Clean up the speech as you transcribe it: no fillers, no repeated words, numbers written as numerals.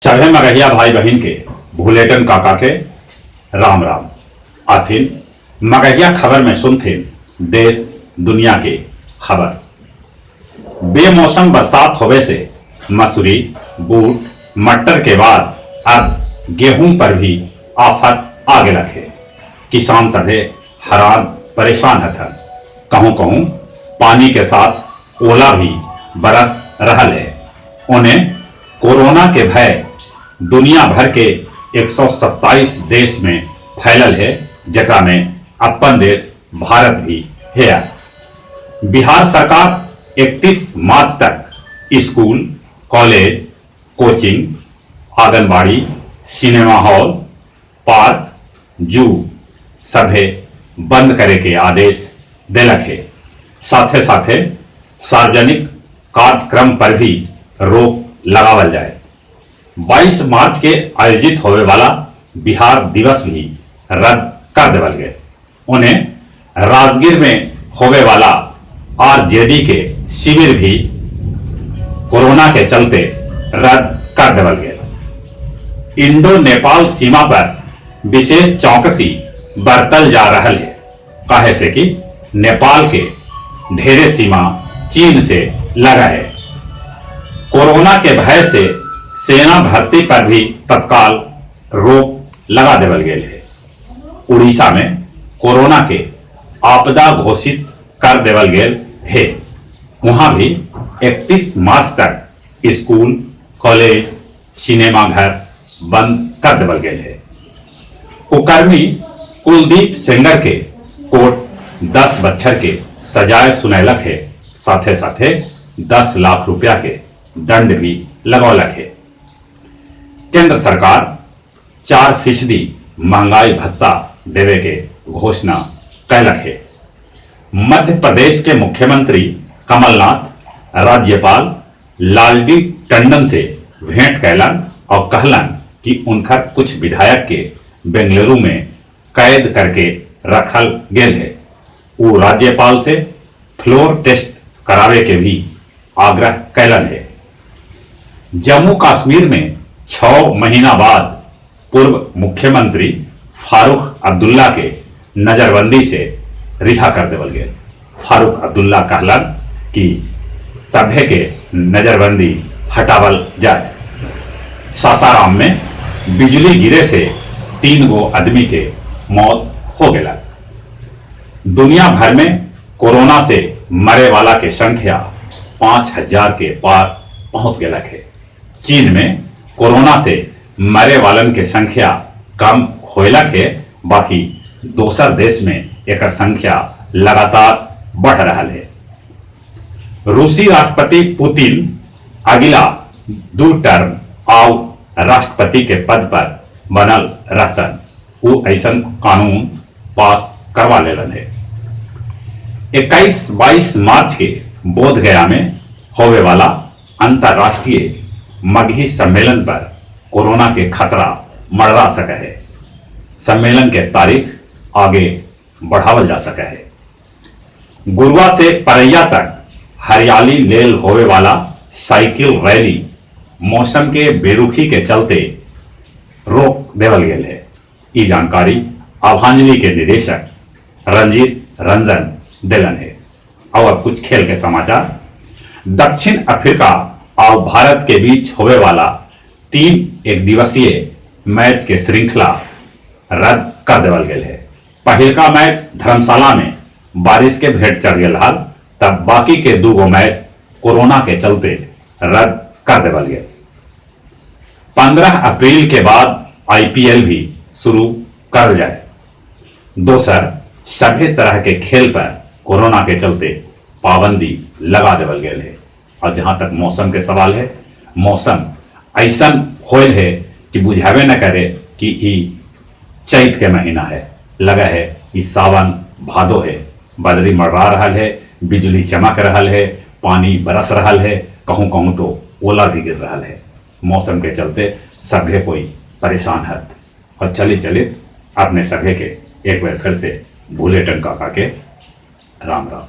चढ़े मगहिया भाई बहन के भूलेटन काका के राम राम आथिन मगहिया खबर में सुनथिन देश दुनिया के खबर। बेमौसम बरसात होवे से मसूरी बूट मटर के बाद अब गेहूं पर भी आफत आगे रखे। किसान सभे हैरान परेशान हथन। कहूं कहूं पानी के साथ ओला भी बरस रहल है। उन्हें कोरोना के भय दुनिया भर के 127 देश में फैलल है, जकरा में अपन देश भारत भी है। बिहार सरकार 31 मार्च तक school, college, coaching, anganwadi, cinema hall, park, जू सभे बंद करे के आदेश दिलक है। साथे साथे सार्वजनिक कार्यक्रम पर भी रोक लगावल जाए। 22 मार्च के आयोजित होने वाला बिहार दिवस भी रद्द कर देवल गए। उन्हें राजगीर में होने वाला आरजेडी के शिविर भी कोरोना के चलते रद्द कर देवल गए। इंडो नेपाल सीमा पर विशेष चौकसी बरतल जा रही है, काहे से कि नेपाल के ढेरे सीमा चीन से लगा है। कोरोना के भय से सेना भर्ती पर भी तत्काल रोक लगा देवल गए है। उड़ीसा में कोरोना के आपदा घोषित कर देवल गए है। वहां भी 31 मार्च तक स्कूल, कॉलेज, सिनेमा घर बंद कर देवल गए है। कुकर्मी कुलदीप सेंगर के कोर्ट 10 बच्चर के सजाए सुनैलक है। साथे साथे 10 लाख रुपया के दंड भी लगौलक है। केंद्र सरकार 4% महंगाई भत्ता देवे के घोषणा कैलक है। मध्य प्रदेश के मुख्यमंत्री कमलनाथ राज्यपाल लालजी टंडन से भेंट कैलन और कहलन कि उनका कुछ विधायक के बेंगलुरु में कैद करके रखल गेल है। वो राज्यपाल से फ्लोर टेस्ट करावे के भी आग्रह कैलन है। जम्मू कश्मीर में 6 महीना बाद पूर्व मुख्यमंत्री फारूक अब्दुल्ला के नजरबंदी से रिहा कर देवल गए। फारूक अब्दुल्ला कहलन कि सभे के नजरबंदी हटावल जाए। सासाराम में बिजली गिरे से 3 गो आदमी के मौत हो गया। दुनिया भर में कोरोना से मरे वाला के संख्या 5000 के पार पहुंच गया है। चीन में कोरोना से मरे वालन के संख्या कम होलक है, बाकी दोसर देश में एक संख्या लगातार बढ़ रहा है। रूसी राष्ट्रपति पुतिन अगला 2 टर्म आउ राष्ट्रपति के पद पर बनल रहतन। वो ऐसा कानून पास करवा लेलन है। 21-22 मार्च के बोध गया में होने वाला अंतर्राष्ट्रीय मगही सम्मेलन पर कोरोना के खतरा मंडरा सके है। सम्मेलन के तारीख आगे बढ़ावल जा सके है। गुरुआ से परैया तक हरियाली लेल होने वाला साइकिल रैली मौसम के बेरुखी के चलते रोक देवल गए है। ये जानकारी आभांजलि के निदेशक रंजीत रंजन दिलन है। और कुछ खेल के समाचार। दक्षिण अफ्रीका और भारत के बीच होने वाला 3 एक दिवसीय मैच के श्रृंखला रद्द कर देवल गए है। पहलका मैच धर्मशाला में बारिश के भेंट चढ़ गया, तब बाकी के 2 गो मैच कोरोना के चलते रद्द कर देवल गए। 15 अप्रैल के बाद IPL भी शुरू कर जाए। दोसर सभी तरह के खेल पर कोरोना के चलते पाबंदी लगा देवल गए है। और जहां तक मौसम के सवाल है, मौसम ऐसा होल है कि बुझावे न करे कि ई चैत के महीना है। लगा है कि सावन भादो है। बदरी मरवा रहा है, बिजली चमक रहा है, पानी बरस रहा है, कहूं कहूं तो ओला भी गिर रहा है। मौसम के चलते सभे कोई परेशान है। और चलिए चलिए अपने सभे के एक बार फिर से भूलेटन काका के राम राम।